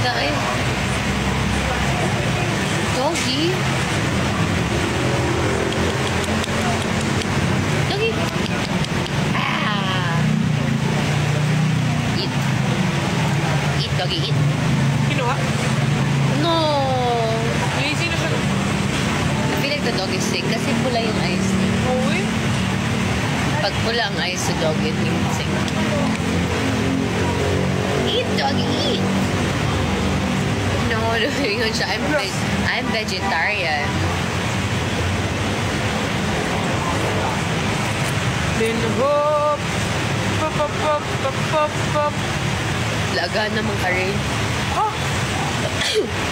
Dahil. Doggy. Doggy. Ah. Eat. Eat, doggy, eat. Kinuha? No. Lazy na siya. I feel like the dog is sick kasi pula yung eyes niya. Uy. Pag pula ang eyes sa dog, it means sick. Eat, doggy, eat. No, yun siya. I'm vegetarian. Then hop. Pop, pop, pop, pop, pop, pop. Laga naman ka rin. Oh!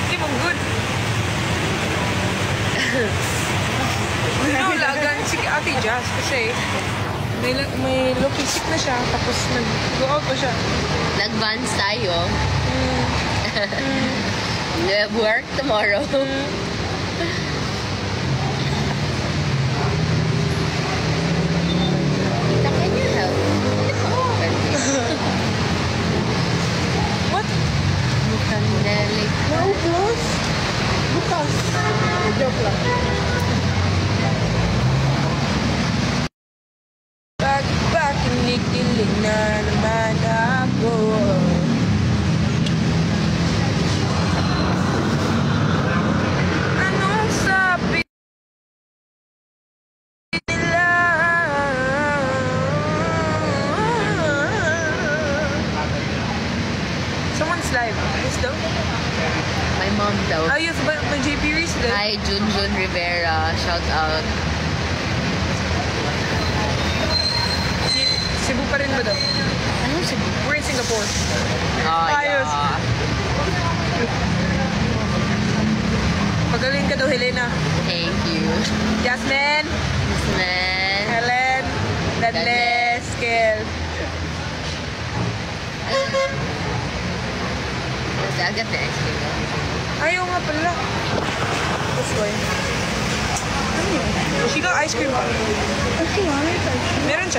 Hindi mo good. No, lagan si Ate Jazz kasi may looking sick na siya tapos nag-go out pa siya. Nag-vans tayo. We have work tomorrow. Tita, can you help? What? Candelic. No, close. Bukas. Joke lang. Bakit kinikilig na naman ako? Anong sabi nila? Someone's live. Who's daw? My mom daw. Ah, yes, ba JP Reese din? Hi, Junjun Rivera. Shout out. Cebu pa rin ba daw? Ano Cebu? We're in Singapore. Oh, Ayos. yeah. Pagaling ka daw, Helena. Thank you. Jasmine, Miss Man. Helen, Dadles, Kel. I got the ice cream. Ayaw nga pala. That's why. She got ice cream pa. Meron siya.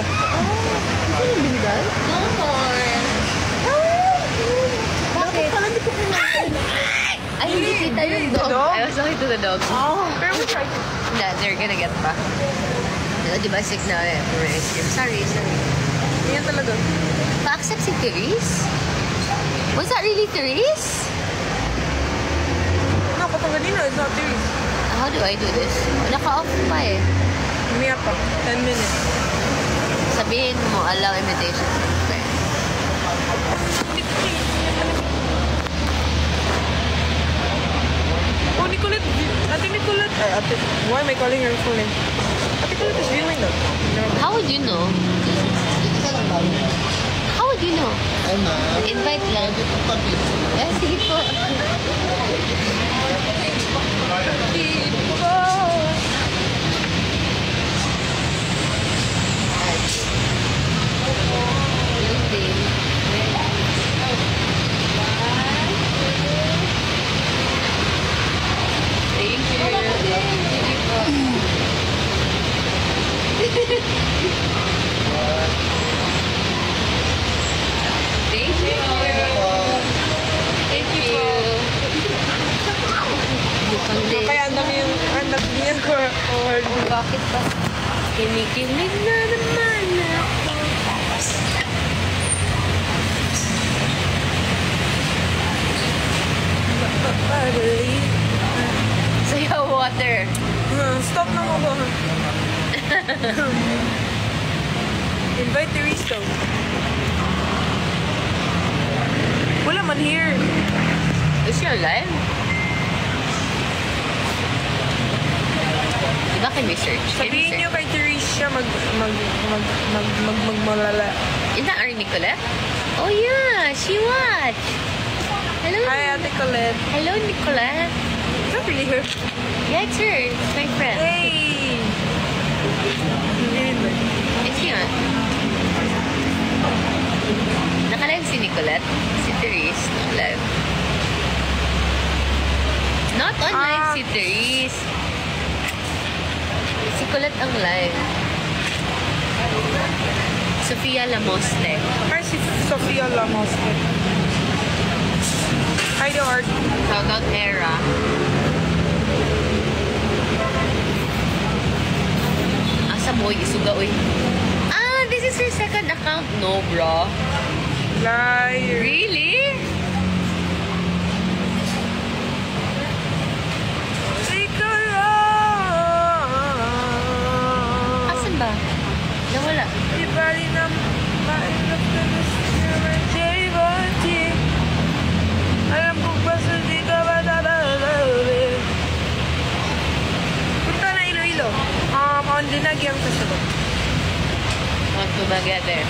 No more. Bakit? Pala hindi ko kinain. Ay, hindi kita yung The dog. dog? I was talking to the dog. Oh. Pero we tried it. Nah, they're gonna get pa. Di ba sick na eh for ice cream? Sorry. Yan talaga. Pa-accept si Therese? Was that really Therese? No, Kapanganina is not Therese. How do I do this? Naka-off pa eh. Umiyak pa. 10 minutes. Sabihin mo, allow invitation. Okay. Oh, Nicolette. Ate Nicolette. Ate. Why am I calling her full name? Ate Nicolette is viewing though. How would you know? How would you know? Invite lang. Eh, sige po. Kaya ang dami yung anak niya ko. Bakit ba? Kinikilig na naman ako. Sayaw water. Stop na mo ba? Invite Therese though. Wala man here. Is she alive? Diba can we search? Sabihin niyo kay Therese siya magmalala. Is that our Nicolette? Oh yeah, she watched. Hello. Hi, Ate Colette. Hello, Nicolette. Is that really her? Yeah, it's her. It's my friend. Hey! It's yun. Nakalive si Nicolette. Si Therese. Nakalive. Not on live si Therese. Si Colette ang live. Sofia Lamoste. Hi, si Sofia Lamoste. Hi, how Short. Shout out Hera. Asa mo, isuga, uy. Ah, this is your second account? No, bro. Liar. Really? Asan ba? Nawala. Di bali na mailap ka na sa J-Bot. Alam ko ba sa di ka ba dadalawin? Punta na Iloilo. On Dinagyang Festival. Want to ba get there?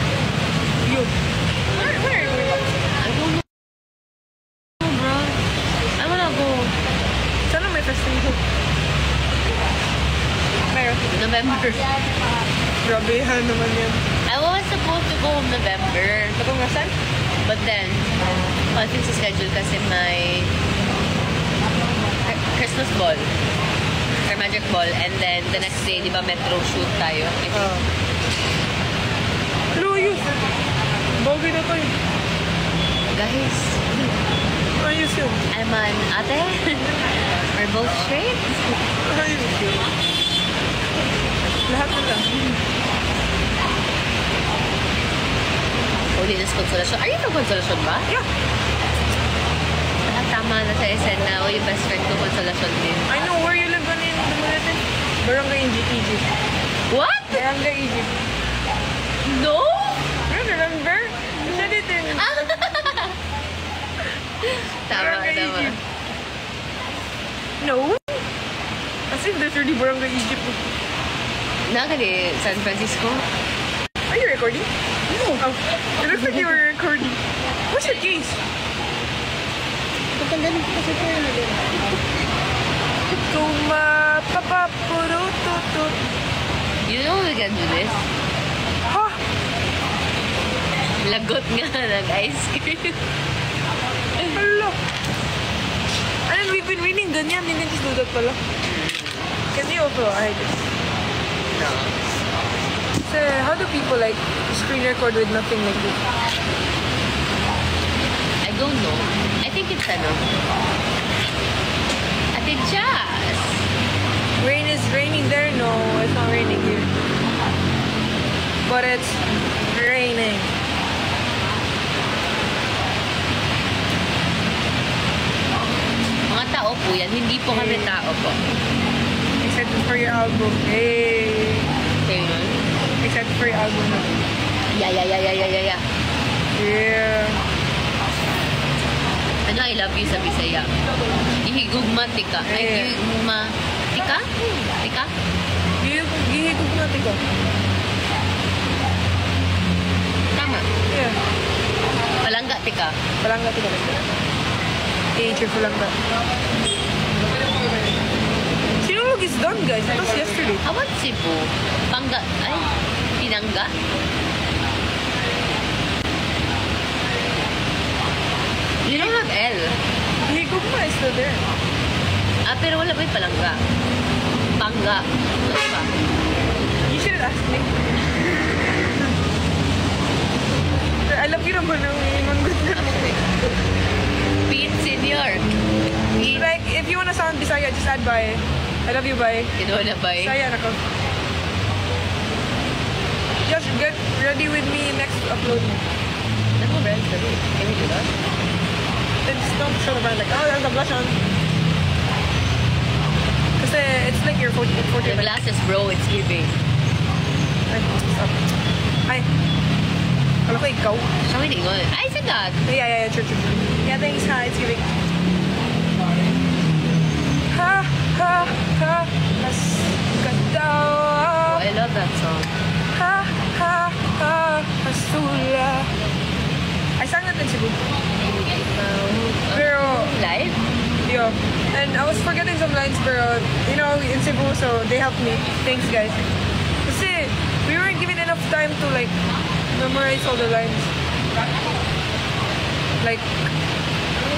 Yun. Where are you going? I don't know, bro. I wanna go. Sana may festival. Meron. November. Grabe naman yan. I was supposed to go home November. Ito nga saan? But then, conflict sa schedule kasi may Christmas ball. Or Magic Ball. And then, the next day, di ba, metro shoot tayo. Pero yun. Bagay na tayo. Guys, Ayos yun. I'm an ate. We're both straight. Ayos yun. Lahat na lang. Uli na sa konsolasyon. Are you from konsolasyon ba? Yeah. Tama na sa esena. O yung best friend ko konsolasyon din. I know where you live in Dumaguete. Barangay Egypt. What? Barangay Egypt. No? Remember? You said it in... Tama, Barangay tama. Egypt. No? As if there's really Barangay Egypt. Nakali, San Francisco. Are you recording? No. Oh, it looks like you were recording. What's your case? Kumapapapurututut. You know we can do this? Ha? Lagot nga ng ice cream. Hello. And then we've been reading ganyan. Didn't just do that pala. Can you also hide this? No. So, how do people like screen record with nothing like this? I don't know. I think it's ano. Ate Jazz. Rain is raining there? No, it's not raining here. But it's raining. Mga tao po yan. Hindi po kami tao po. Excited for your album. Hey. Okay, no? Excited for your album. Yeah. Yeah. Ano, I love you sa Bisaya. Ihigugma tika. Ay, Yeah. ihigugma tika? Tika? Gihigog natin ko. Tama. Yeah. Palangga tika. Palangga tika lang. Cheerful lang ba? Sinulog is done, guys. That was yesterday. How about Cebu? Pangga. Ay, Pinangga? You don't have L. Gihigog mo is still there. Ah, pero wala ba yung palangga? Pangga. Ano ba? You should have asked me. I love you naman ang manggod na. Pete Senior. Pete. Like, if you wanna sound Bisaya, just add bye. I love you, bye. Kinuha na ba eh? Bisaya na ko. Just get ready with me next upload mo. Ano mo, Brad? Can we do that? Then just don't show the brand like, oh, there's a blush on. Kasi it's like your 40 The glasses, bro. It's giving. Ay, stop. Ay. Alam ko ikaw. Siya may ningon. I said that. Yeah, true. Yeah, thanks, ha, it's giving. Ha, mas Oh, katawa. I love that song. Ha, masula. I sang that in Cebu. Pero, Live? yeah. And I was forgetting some lines, pero, you know, in Cebu, so they helped me. Thanks, guys. Kasi, we weren't given enough time to, like, memorize all the lines. Like,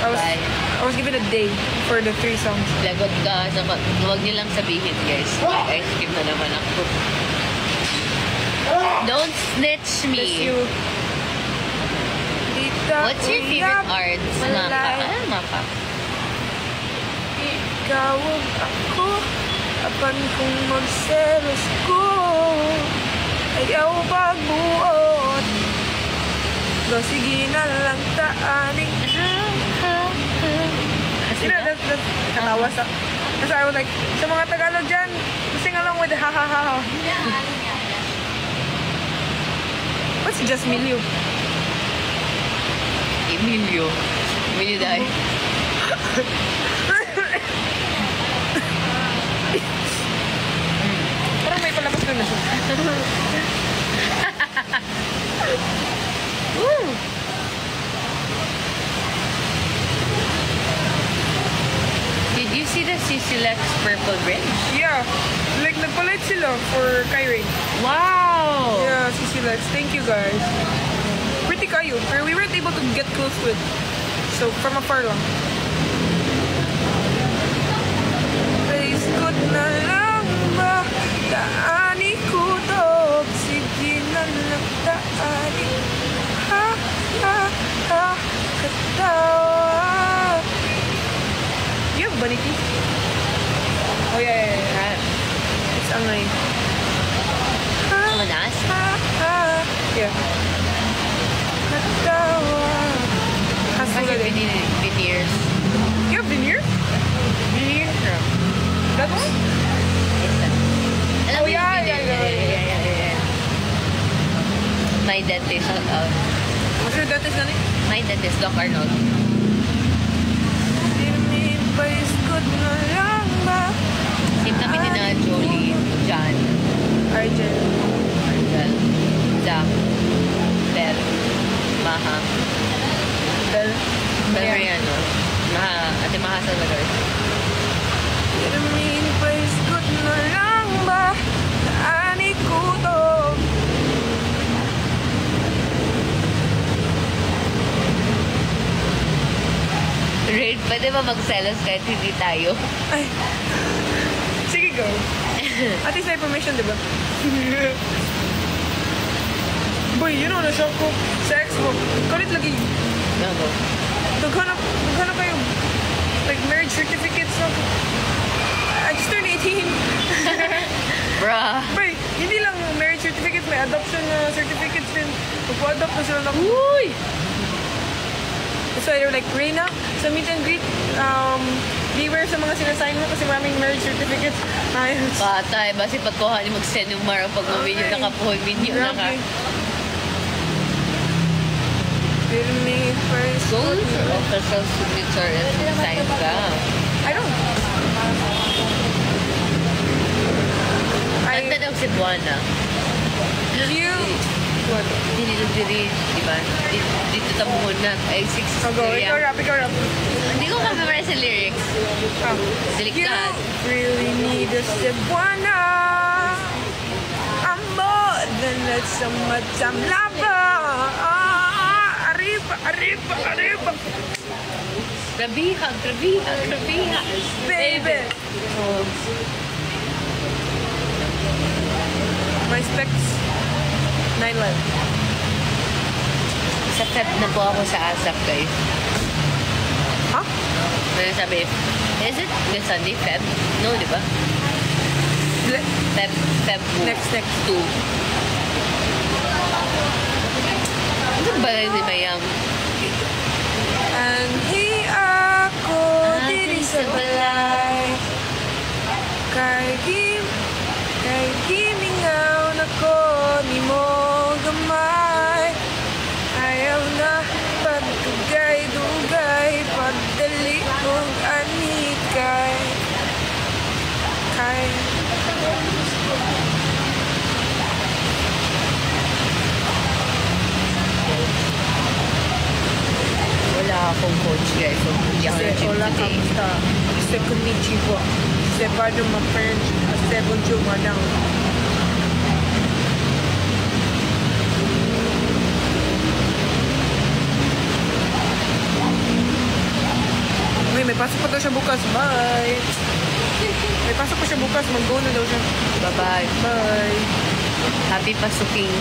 I was given a day for the 3 songs. Lagot ka. Huwag niyo lang sabihin, guys. Ice cream na naman ako. Don't snitch Bless me. you. Tita, What's your kuya, favorite arts? malay. Maka. ikaw ug ako. Apan kung magselos ko, ayaw pagbuot. Go, sige na lang taaning. That's katawa sa. Kasi I was like, sa mga Tagalog dyan, sing along with the ha ha ha ha. What's just Milyo? Emilio. Emilio dahil. Parang may palabas doon na siya. Woo! Did you see the Sisilex purple bridge? Yeah. Like, nagpalit sila for Kyrie. Wow! Yeah, Sisilex. Thank you, guys. Pretty kayo. Pero we weren't able to get close to it. So, from afar lang. Place good na lang ba? Daani ko to. Sige na lang daani. Ha, ha, ha. Katawa. You have bunny teeth? Oh, yeah. It's angay. Ha, Manas? ha, ha. Yeah. Katawa. Kasi veneers. You have veneer? Veneers? That one? Alam Oh, mo yung yeah. veneer? My dentist, shout out. What's your dentist nani? My dentist, Doc Arnold. Good na lang ba? Same kami din na Jolie, John, Argel. Argel, Zach, Bel, Maha, Bel. Mariano, Ate Maha Salvador. Good na lang ba? Daani ko to. Rain, pwede ba magselos kahit hindi tayo? Ay. Sige, go. At least may permission, di ba? Boy, you know, na-shock ko. Sa ex mo. Kalit lagi. Ano? Naghanap kayo. Like, marriage certificates na. I just turned 18. Bruh. Boy, hindi lang marriage certificates, may adoption certificates din. Magpo-adopt na sila ng... Uy! So, you're like, Reyna, sa meet and greet, beware sa mga sinasign mo kasi maraming marriage certificates. Ayos. Patay, basi pagkuha ni mag-send yung marang pag mag-video Okay. na ka po, video na ka. Grabe. Feel me first. Goals or official signature and sign ka? I don't. Ganda daw si Buana. You. What? Dito, di ba? Dito tamuhon na. Ay, 6 Go, ikaw rap. Hindi ko ka-memorize sa lyrics. You Delikad. really need a Cebuana. I'm more than a summertime lover. Arriba. Grabiha. Baby. Oh. My specs. 9 left. Sa Feb na po ako sa ASAP, guys. Huh? Ano sabi? Is it this Sunday, Feb? No, di ba? Feb Next. 2. Ano ba si Mayang? And ako diri sa balay. Kay gimingaw na ko ni mo gamay. Ayaw na pagdugay-dugay, pagdali kong anikay. Wala akong coach, guys. So, hindi ako nag-gym Hola, today. kamusta? Ise konnichiwa. Ise paano ma-friend? Ise bonjour, madam. Uy, may pasok pa daw siya bukas. Bye! May pasok pa siya bukas. Mag-go na daw siya. Bye-bye. Bye! Happy pasuking.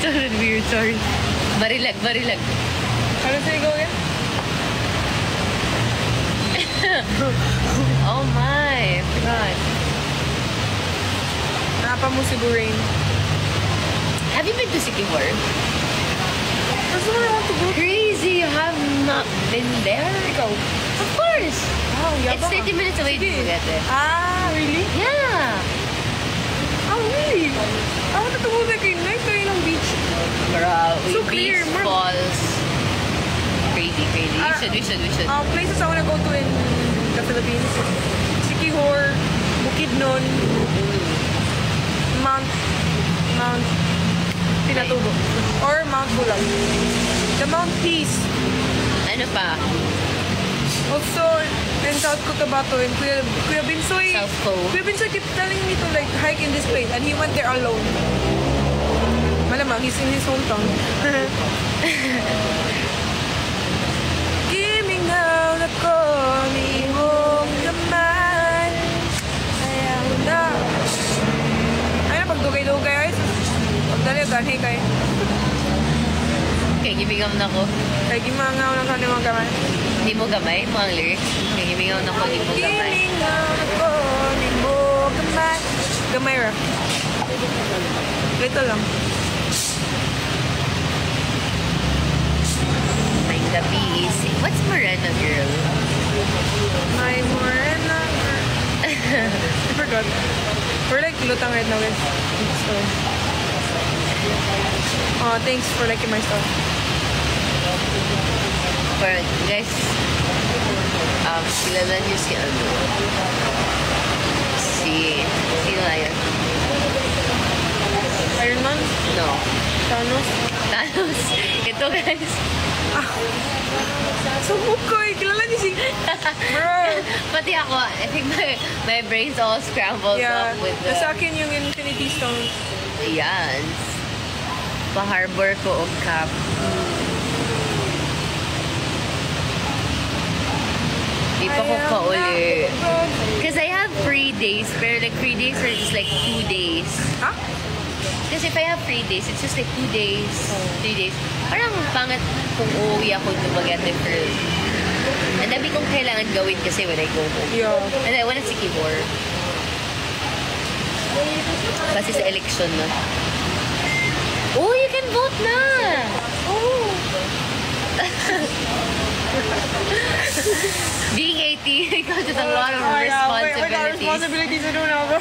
Sorry, weird. Sorry. Barilag. Ano sa'yo go again? Oh my God. Napa mo si Burain. Have you been to Sikihor? That's what I want to go. Crazy, you have not been there? Ikaw. Of course. Wow, It's 30 minutes away Sige. to get there. Ah, really? Yeah. Oh, really? I wanted to go there kay nice kayo ng beach. Bro, So beach, clear, Mark. falls. Crazy. We should. Places I want to go to in the Philippines. Sikihor, Bukidnon, Mount Pinatubo, or Mount Bulag. The Mount Peace. Ano pa? Also, in South Cotabato, and Kuya Binsoy. South Co. Kuya Binsoy keep telling me to like hike in this place, and he went there alone. Malamang, he's in his hometown. Gimingaw na ko, ni mong naman. Ayaw na. Ay na, pagdugay-dugay ay. Pagdali, ganhi kay. Okay, gibingaw na ko. Kay gimangaw na kani mga gamay. Hindi mo gamay, mga lyrics. Okay, gibingaw na ko, hindi mo gamay. Gimingaw na ko, ni mong naman. Gamay ra. Ito lang. May gabi easy. What's Morena, girl? My morena. I forgot. We're like lutang right now, guys. So, thanks for liking my stuff. But, guys, kilala niyo si ano? Sino na yun? Iron Man? No. Thanos? Thanos. Ito, guys. Subukoy! Kilala niyo si... Bro! Pati ako, I think my brain's all scrambled Yeah. up with the... Sa akin yung Infinity Stone. Yan. Pa-harbor ko og cap. Di pa ko kauli. Because I have 3 days, pero like 3 days or just like 2 days. Ha? Because if I have 3 days, it's just like 2 days, 3 days. Parang pangat kung uuwi ako to Bagete for... Ang dami kong kailangan gawin kasi when I go home. Yeah. And I wanna see Kibor. Kasi sa election na. Oh, you can vote na! Oh! Being 18 comes with a lot of Wait, responsibilities. responsibilities na doon ako.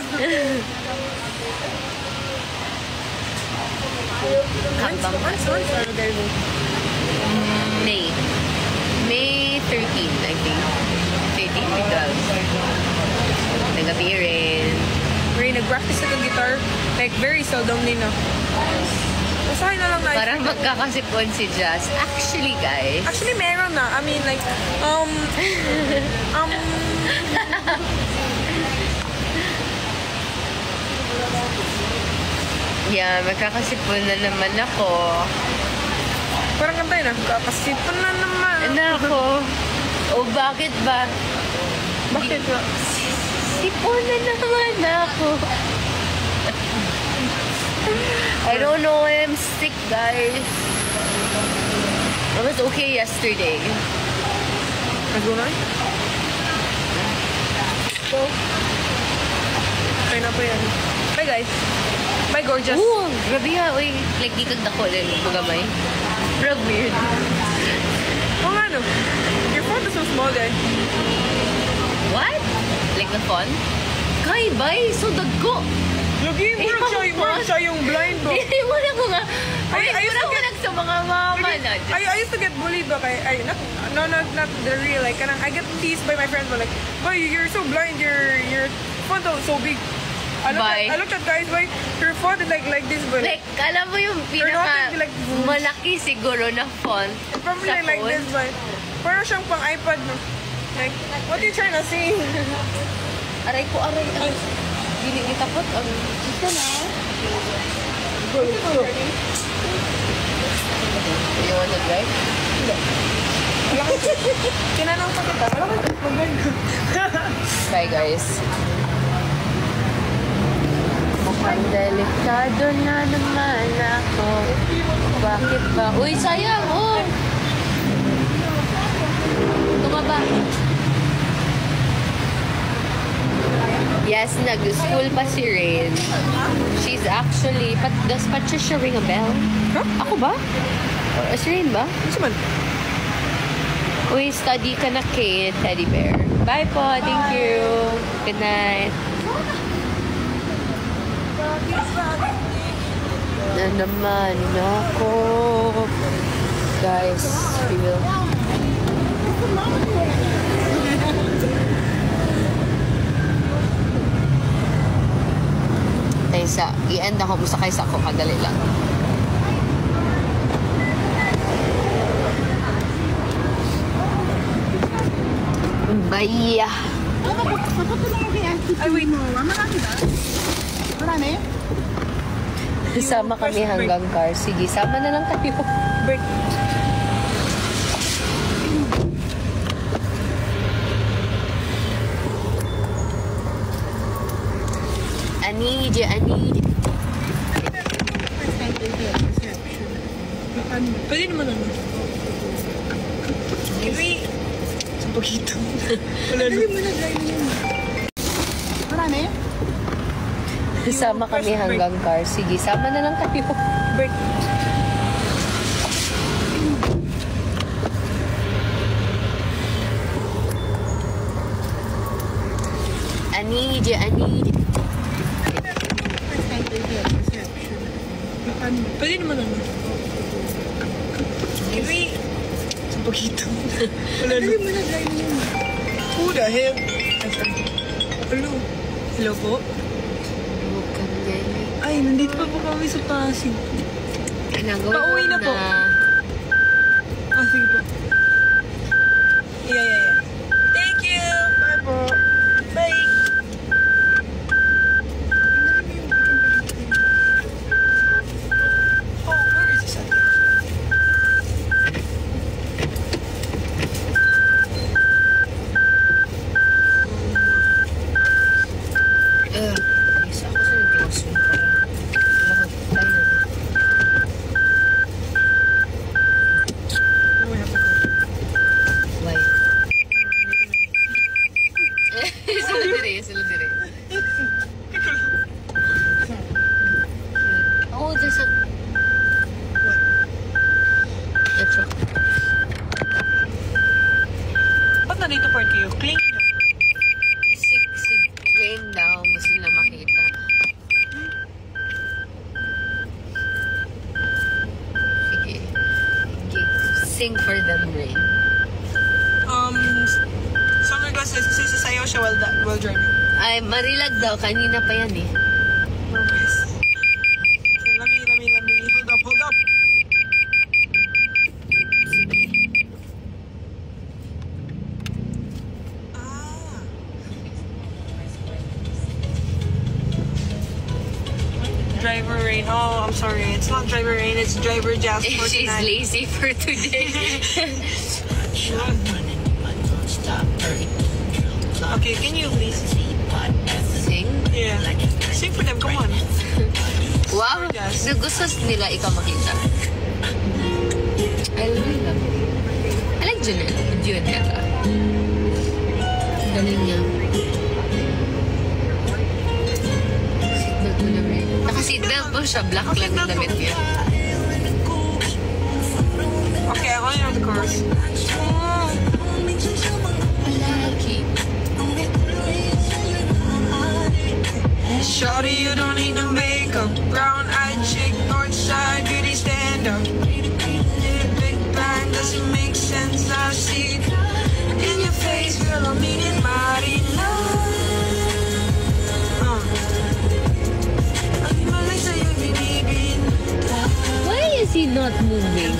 Habang Once ano kayo mo? May 13, I think. 13 to 12. Nagabi rin. Ray, nag-practice na ng guitar. Like, very seldom din na. Masahin na lang na. Parang magkakasipon si Jazz. Actually, guys. Actually, meron na. I mean, like, Yeah, magkakasipon na naman ako. parang kanta yun ah. Kakasipon na naman. Nako. O bakit ba? Bakit ba? Sipon na naman ako. I don't know why I'm sick, guys. I was okay yesterday. Nagunan? So, kaya na po yan. Bye guys. Bye gorgeous. Oo, grabe ha. Uy, like, di kag dako din. Magamay. Bro, weird. Oh nga no. Your phone is so small guys. What? Like the font? Kay, bay, so dagko. Lagi, murag siya yung blind ko. Hindi mo na ko nga. I Ay, used mura to ko get- lang sa mga mama na. I used to get bullied ba kay not the real like kanang I get teased by my friends but like boy you're so blind your font is so big. Bye. I looked at guys boy your font is like this but Like, alam mo yung You're not pinaka gonna be like- malaki siguro na font probably sa like phone. this but parang siyang pang iPad no. Like what are you trying to say? Aray ko, aray. Dili gitapot. Ito na. You want to drive? Tinanong pa kita. Wala ka problem. Bye, guys. Mukhang delikado na naman ako. Bakit ba? Uy, sayang! Oh! Tumaba. Yes, nag-school pa si Rain. She's actually, does Patricia ring a bell? Huh? Ako ba? Or si Rain ba? Ano man? Uy, study ka na, Kate, teddy bear. Bye po, thank you. Good night. Na naman ako. Guys, we will... Kaysa, i-end ako. Basta kaysa ako, kadali lang. Bye! Ay, wait. Marami? Sama kami hanggang car. Sige, sama na lang kayo. Break. I need you. Pwede naman ano. Maybe... Sa pagkito. Wala na. Marami? Sama kami hanggang car. Sige, sama na lang kayo. Break. I need you. Pwede naman ano. Maybe... Sa pagkito. Wala na. Who the hell? Hello. Hello po? Huwag kang ganyan. Ay, nandito pa po kami sa Pasig. Nagawa Pauwi na po. Ah, sige po. Yeah. Thank you! Bye po. Bye! Oh, where is this at? Isa ako sa negosyo. Lahat tayo. Oh, I have to go. Why? Sila dire. Oh, there's a... What? Ito. Ba't nandito part kayo? Clean nyo. Si Rain daw. Gusto nila makita. Sige. Sing for them, Rain. Summer glasses kasi sasayaw siya while driving. Ay, marilag daw. Kanina pa yan eh. No, guys. Okay, let me. Hold up. Ah. Driver Rain. Oh, I'm sorry. It's not Driver Rain. It's Driver Jazz for She's tonight. lazy for today. Okay, can you please? Sing? Yeah. Sing for them. Come on. Wow! Yes. Gusto nila ikaw makita. I really love it. I like Junetta. Galing niya. Seatbelt mo na rin. Naka-seatbelt po siya. Black lang yung damit niya. Okay, I only know the chorus. Lucky. Shorty, you don't need no makeup. Brown-eyed chick, north side, beauty stand up. Big bang doesn't make sense. I see it in your face, girl. I'm eating Marina. Why is he not moving?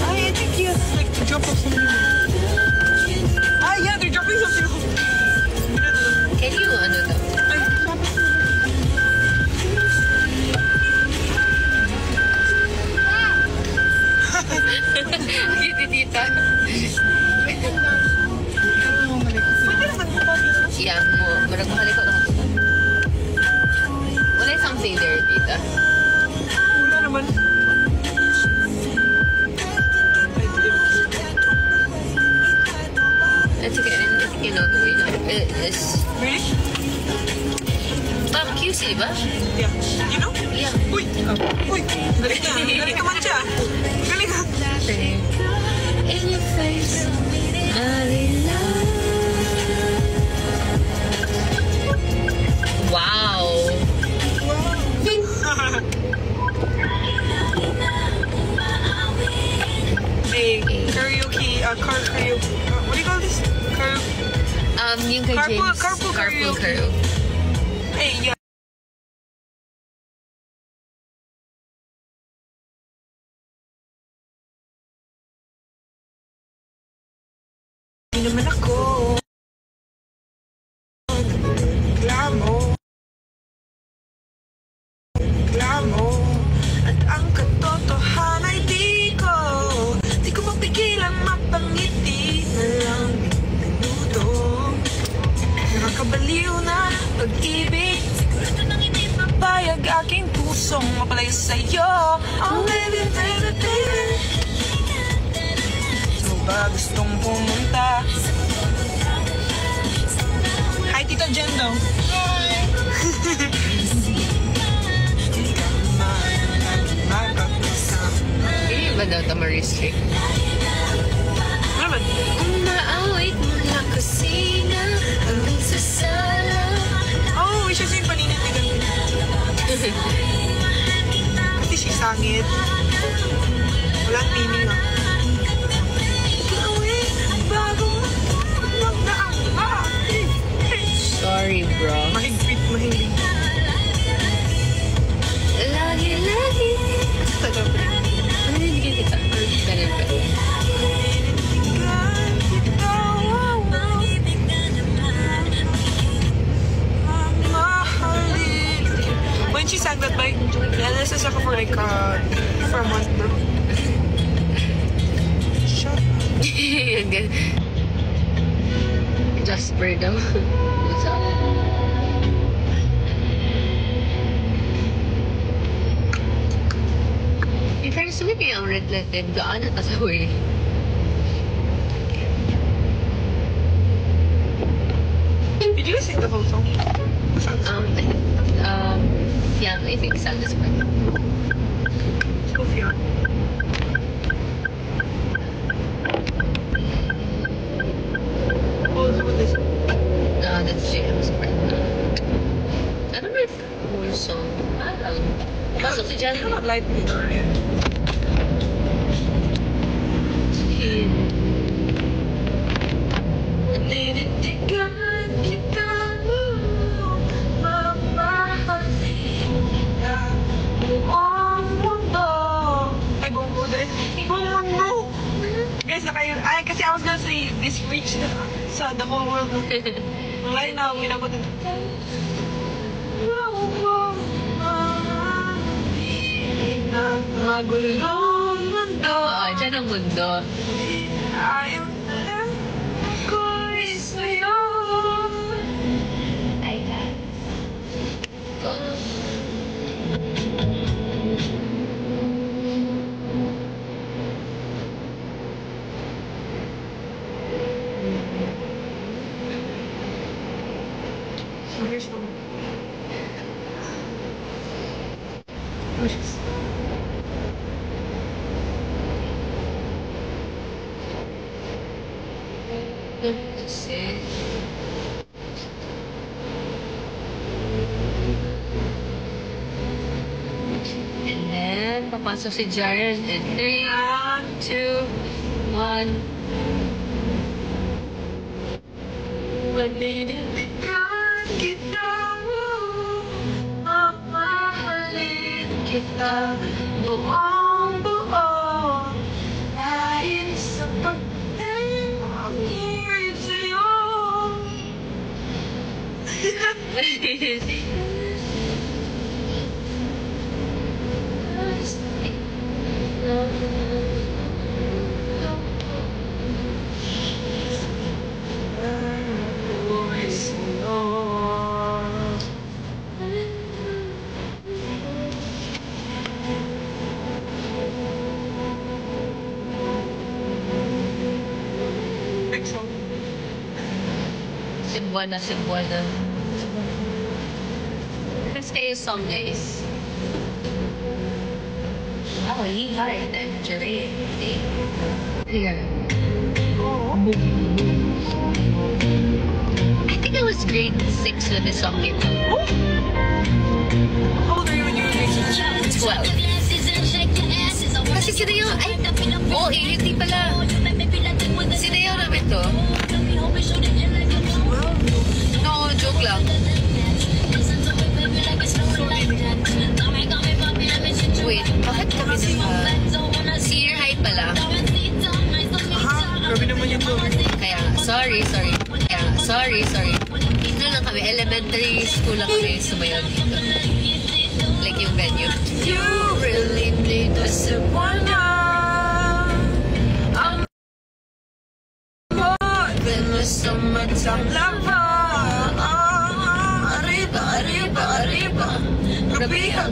I think he has like to drop off something. Ah, yeah, they're dropping something off. Can you, ano daw? Kitty tita. Yan mo. Marag makalikot ako. Wala something there, tita. Wala naman. That's okay. di ba? Yeah. You know? Yeah. Uy! Uy! Galing na. Galing naman siya. Galing ha. In your face, Marila. Wow! Hey, karaoke, car karaoke. What do you call this? Yung kay James. Carpool karaoke. Hey, yeah. Hindi naman ako. Reklamo. At ang katotohanan ay di ko mapigilan mapangiti na lang minuto. Nakakabaliw na pag-ibig. Sigurado nang hindi papayag aking pusong mapalayo sa'yo. Oh baby, baby, baby. So ba gustong pumunta? Hi, Tita Jen daw. Hi! Hindi ba daw ito ma-restrict? Naman. Umaawit mula kusina hanggang sa sala. Oh, we should sing paninitigan. Kasi si Sangit. Walang meaning ah. Sorry, bro. Mahigpit, mahilig. Lagi. Tagal pa rin. Ano nilagyan kita? Or ganun ba? When she sang that, like, this is ako for like, for a month, bro. Shut up. Yan, ganun. Jasper daw. What's up? In fairness, sabi ang red letter, gaan at asawi. Did you sing the whole song? Yeah, I think so. This one. Sophia. That's James' friend. I don't know if whole song. I don't know. Pasok si Jan. Cannot light me. Ninitigyan kita mamahalin ka buong mundo. Ay, buong mundo eh. Buong mundo. Guys, ay, kasi I was gonna say this reach sa the whole world. Malay na, ginabot ito. Magulong mundo. Dyan ang mundo. Ayaw na ako'y sa'yo. Ay, So here's the one. That's it. And then, papasok si Jaren in 3, 2, 1. Maninitigan kita, mamahalin kita buong buo. Dahil sa pag-ibig sa'yo. Ako'y sa'yo. Next song. Cebuana, Cebuana. Let's kayo song, guys. Oh, he hired them. Jerry. Here. I think I was grade 6 when this song came out. How old are you when you were grade 6? 12. Kasi sinayaw, ay, oh, AUT pala. Sinayaw namin to. No, joke lang. Wait, bakit kami sa senior high pala? Grabe naman yun to. Kaya, sorry. Ito lang kami, elementary school lang kami sumayaw dito. Like yung venue. You really need to sip one up. I'm more than a summertime lover. Arriba. Grabiha.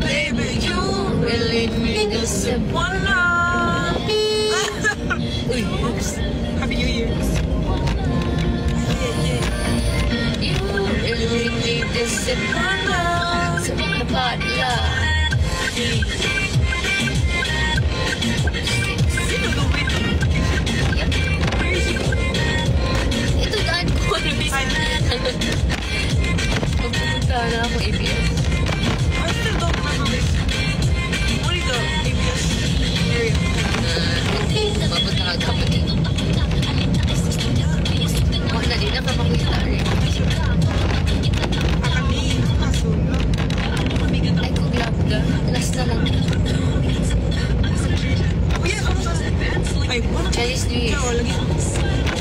Baby, you really need to sip one up. Uy, oops. Happy New Year. You really need to sip one up. Sa mga padla. Sino to? Wait. Where is he? Ito daan ko na Pagpupunta na ako ABS. I still don't remember this. What is the ABS area? Mapunta ka kapatid. Wala din nakapakita rin. Akami. Kaso. Ay, kung love ka, last na lang. Oh yeah, ano sa ay, ano? Chinese New Year. Ikaw, lagi.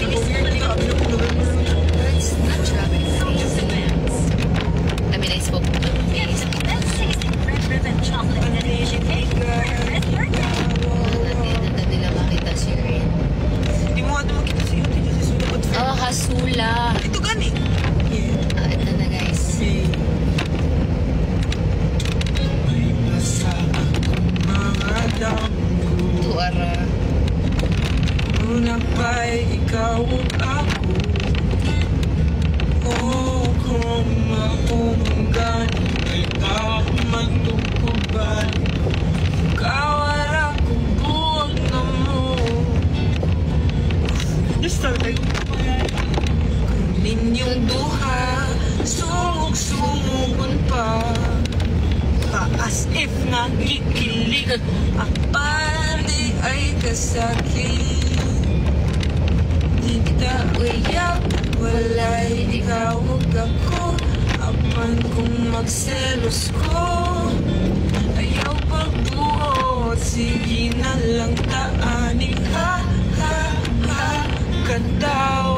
Weird ka. November. It's not traveling phase. I mean, I spoke to them. Hindi nila makita si Rin. Hindi mo nga makita sa YouTube kasi sulat. Oh, Hasula. Ito gani. Yeah. Ito na, guys. May nasa akong mga damgo. Tuara. Una pa'y ikaw at ako. Oh, kung maumunggan ay tao magtukuban. Kawala kong buwag na mo. Just started. Kung ninyong duha, sumug-sumugon pa. As if nakikilig. Ang pandi ay kasakit. Di kita uyak, wala'y ikaw ako. Apan kung magselos ko, ayaw pagbuot. Sige na lang taaning ha, kataw.